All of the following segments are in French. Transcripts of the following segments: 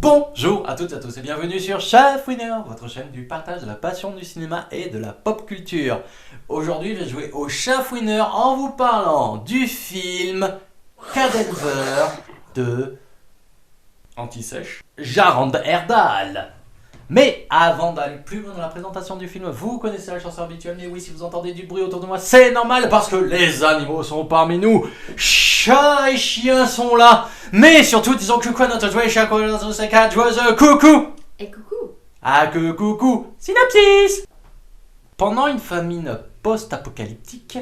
Bonjour à toutes et à tous et bienvenue sur Chafouiner, votre chaîne du partage de la passion du cinéma et de la pop culture. Aujourd'hui, je vais jouer au Chafouiner en vous parlant du film Cadelver de Anti-Sèche Jarand Erdal. Mais avant d'aller plus loin dans la présentation du film, vous connaissez la chanson habituelle, mais oui, si vous entendez du bruit autour de moi, c'est normal parce que les animaux sont parmi nous. Chats et chiens sont là, mais surtout, disons coucou à notre jouet, chat, notre sac joueuse, coucou. Et coucou. Ah que coucou. Synopsis. Pendant une famine post-apocalyptique,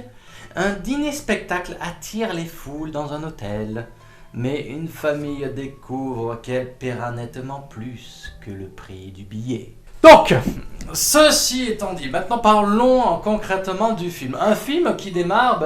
un dîner-spectacle attire les foules dans un hôtel. Mais une famille découvre qu'elle paiera nettement plus que le prix du billet. Donc, ceci étant dit, maintenant parlons concrètement du film. Un film qui démarre,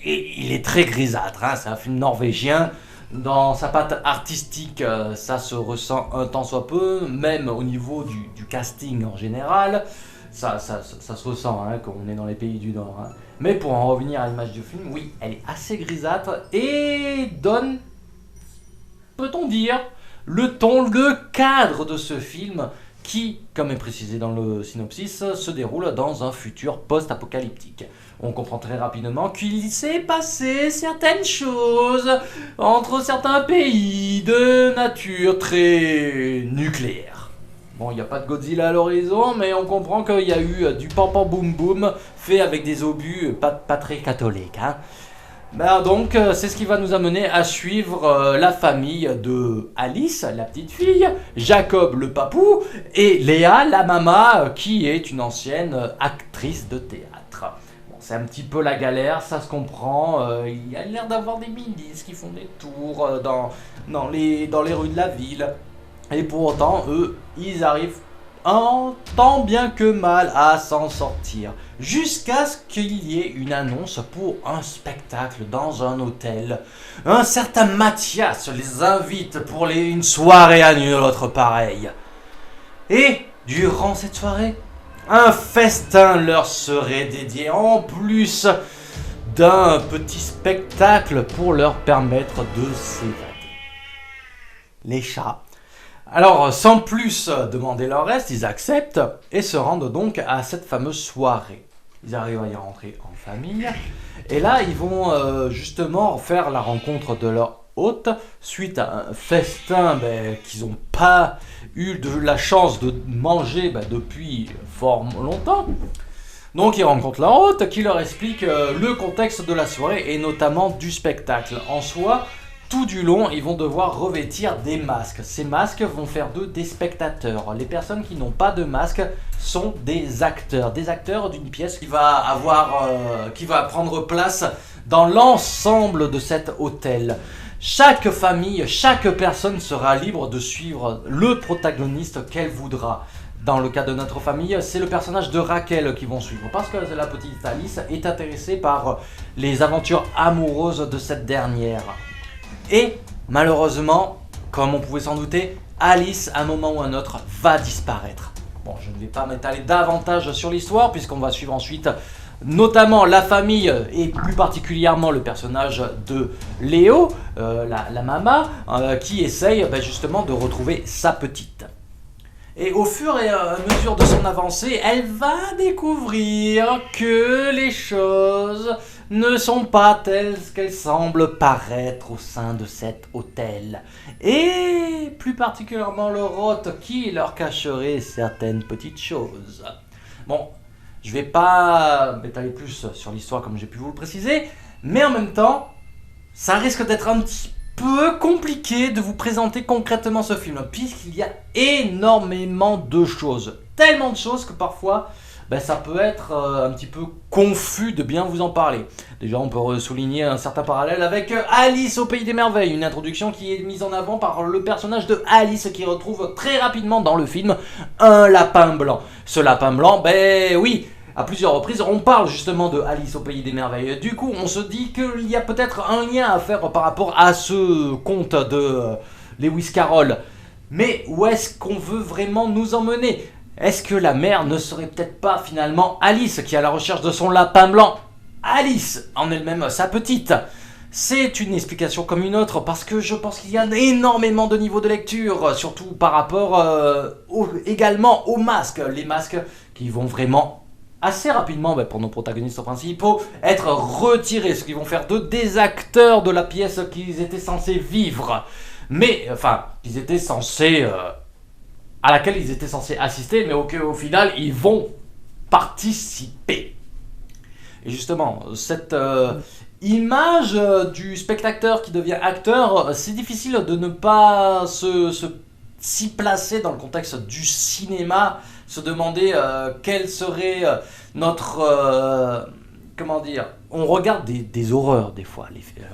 il est très grisâtre, hein, c'est un film norvégien. Dans sa patte artistique, ça se ressent un tant soit peu, même au niveau du casting en général. Ça se ressent hein, quand on est dans les pays du Nord. Hein. Mais pour en revenir à l'image du film, oui, elle est assez grisâtre et donne, peut-on dire, le ton, le cadre de ce film qui, comme est précisé dans le synopsis, se déroule dans un futur post-apocalyptique. On comprend très rapidement qu'il s'est passé certaines choses entre certains pays de nature très nucléaire. Bon, il n'y a pas de Godzilla à l'horizon, mais on comprend qu'il y a eu du pam-pam boum-boum fait avec des obus pas très catholiques. Hein. Donc, c'est ce qui va nous amener à suivre la famille de Alice, la petite fille, Jacob, le papou, et Léa, la maman, qui est une ancienne actrice de théâtre. Bon, c'est un petit peu la galère, ça se comprend. Il y a l'air d'avoir des milices qui font des tours dans les rues de la ville. Et pour autant, eux, ils arrivent un tant bien que mal à s'en sortir. Jusqu'à ce qu'il y ait une annonce pour un spectacle dans un hôtel. Un certain Mathias les invite pour une soirée à nul autre pareil. Et, durant cette soirée, un festin leur serait dédié en plus d'un petit spectacle pour leur permettre de s'évader. Les chats. Alors, sans plus demander leur reste, ils acceptent et se rendent donc à cette fameuse soirée. Ils arrivent à y rentrer en famille. Et là, ils vont justement faire la rencontre de leur hôte suite à un festin qu'ils n'ont pas eu la chance de manger depuis fort longtemps. Donc, ils rencontrent leur hôte qui leur explique le contexte de la soirée et notamment du spectacle en soi. Tout du long, ils vont devoir revêtir des masques. Ces masques vont faire d'eux des spectateurs. Les personnes qui n'ont pas de masque sont des acteurs d'une pièce qui va prendre place dans l'ensemble de cet hôtel. Chaque famille, chaque personne sera libre de suivre le protagoniste qu'elle voudra. Dans le cas de notre famille, c'est le personnage de Raquel qui vont suivre parce que la petite Alice est intéressée par les aventures amoureuses de cette dernière. Et malheureusement, comme on pouvait s'en douter, Alice, à un moment ou à un autre, va disparaître. Bon, je ne vais pas m'étaler davantage sur l'histoire, puisqu'on va suivre ensuite notamment la famille, et plus particulièrement le personnage de Léo, la maman, qui essaye justement de retrouver sa petite. Et au fur et à mesure de son avancée, elle va découvrir que les choses ne sont pas telles qu'elles semblent paraître au sein de cet hôtel. Et plus particulièrement leur hôte qui leur cacherait certaines petites choses. Bon, je vais pas m'étaler plus sur l'histoire comme j'ai pu vous le préciser, mais en même temps, ça risque d'être un petit peu compliqué de vous présenter concrètement ce film, puisqu'il y a énormément de choses. Tellement de choses que parfois, ça peut être un petit peu confus de bien vous en parler. Déjà, on peut souligner un certain parallèle avec Alice au Pays des Merveilles, une introduction qui est mise en avant par le personnage de Alice qui retrouve très rapidement dans le film un lapin blanc. Ce lapin blanc, oui, à plusieurs reprises, on parle justement de Alice au Pays des Merveilles. Du coup, on se dit qu'il y a peut-être un lien à faire par rapport à ce conte de Lewis Carroll. Mais où est-ce qu'on veut vraiment nous emmener ? Est-ce que la mère ne serait peut-être pas finalement Alice qui est à la recherche de son lapin blanc ? Alice, en elle-même sa petite. C'est une explication comme une autre parce que je pense qu'il y a énormément de niveaux de lecture, surtout par rapport également aux masques. Les masques qui vont vraiment assez rapidement, pour nos protagonistes principaux, être retirés, ce qui vont faire d'eux des acteurs de la pièce qu'ils étaient censés vivre. Mais, enfin, qu'ils étaient censés... à laquelle ils étaient censés assister, mais au final, ils vont participer. Et justement, cette image du spectateur qui devient acteur, c'est difficile de ne pas s'y placer dans le contexte du cinéma, se demander quel serait notre... comment dire, on regarde des horreurs des fois,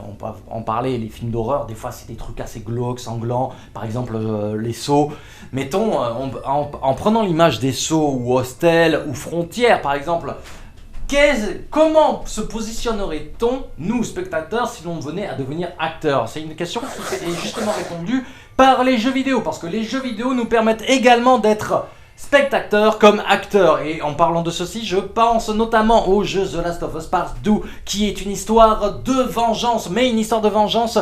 on peut en parler, les films d'horreur, des fois c'est des trucs assez glauques, sanglants, par exemple les Sceaux. Mettons, en prenant l'image des Sceaux ou Hostel ou Frontières par exemple, comment se positionnerait-on, nous spectateurs, si l'on venait à devenir acteur? C'est une question qui est justement répondue par les jeux vidéo, parce que les jeux vidéo nous permettent également d'être spectateur comme acteur. Et en parlant de ceci, je pense notamment au jeu The Last of Us Part 2, qui est une histoire de vengeance, mais une histoire de vengeance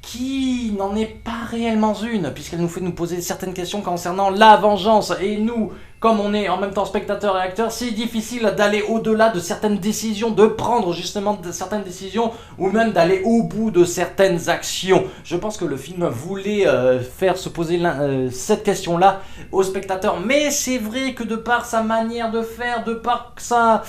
qui n'en est pas réellement une, puisqu'elle nous fait nous poser certaines questions concernant la vengeance. Et nous, comme on est en même temps spectateur et acteur, c'est difficile d'aller au-delà de certaines décisions, de prendre justement de certaines décisions, ou même d'aller au bout de certaines actions. Je pense que le film voulait faire se poser cette question-là au spectateur, mais c'est vrai que de par sa manière de faire, de par sa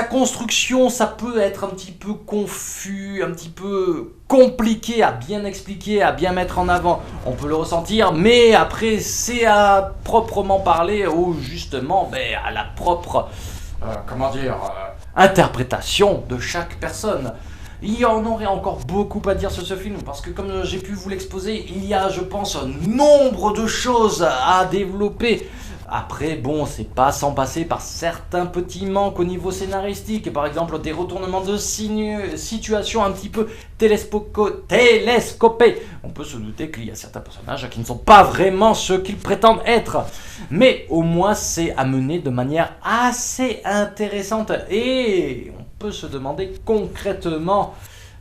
construction, ça peut être un petit peu confus, un petit peu compliqué à bien expliquer, à bien mettre en avant. On peut le ressentir, mais après c'est à proprement parler ou justement à la propre, interprétation de chaque personne. Il y en aurait encore beaucoup à dire sur ce film, parce que comme j'ai pu vous l'exposer, il y a, je pense, nombre de choses à développer. Après, bon, c'est pas sans passer par certains petits manques au niveau scénaristique, par exemple des retournements de situation un petit peu télescopés. On peut se douter qu'il y a certains personnages qui ne sont pas vraiment ce qu'ils prétendent être, mais au moins c'est amené de manière assez intéressante, et on peut se demander concrètement...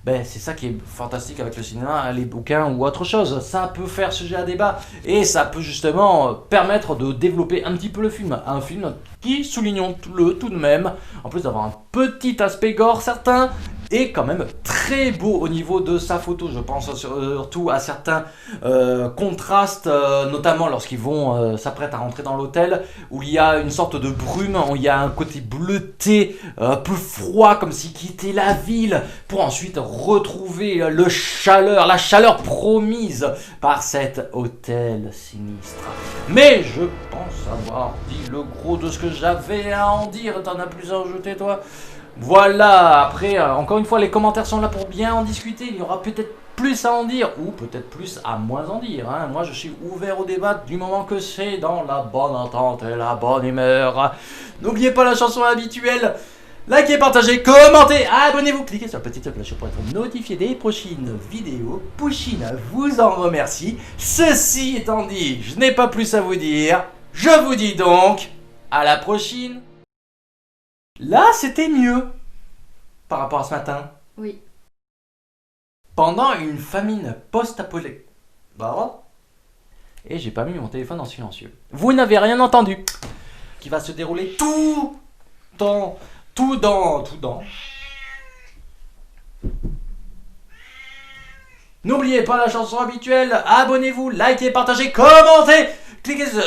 c'est ça qui est fantastique avec le cinéma, les bouquins ou autre chose. Ça peut faire sujet à débat et ça peut justement permettre de développer un petit peu le film. Un film qui, soulignons-le tout de même, en plus d'avoir un petit aspect gore certain, est quand même très beau au niveau de sa photo. Je pense surtout à certains contrastes, notamment lorsqu'ils vont s'apprêtent à rentrer dans l'hôtel, où il y a une sorte de brume, où il y a un côté bleuté, un peu froid, comme s'ils quittaient la ville, pour ensuite retrouver la chaleur promise par cet hôtel sinistre. Mais je pense avoir dit le gros de ce que j'avais à en dire. T'en as plus à ajouter, toi? Voilà, après, encore une fois, les commentaires sont là pour bien en discuter. Il y aura peut-être plus à en dire, ou peut-être plus à moins en dire. Moi, je suis ouvert au débat du moment que c'est dans la bonne entente et la bonne humeur. N'oubliez pas la chanson habituelle. Likez, partagez, commentez, abonnez-vous, cliquez sur la petite cloche pour être notifié des prochaines vidéos. Pouchine vous en remercie. Ceci étant dit, je n'ai pas plus à vous dire. Je vous dis donc à la prochaine. Là, c'était mieux par rapport à ce matin. Oui. Pendant une famine post-apocalyptique. Et j'ai pas mis mon téléphone en silencieux. Vous n'avez rien entendu. Qui va se dérouler tout dans. N'oubliez pas la chanson habituelle. Abonnez-vous, likez, partagez, commentez. Cliquez sur...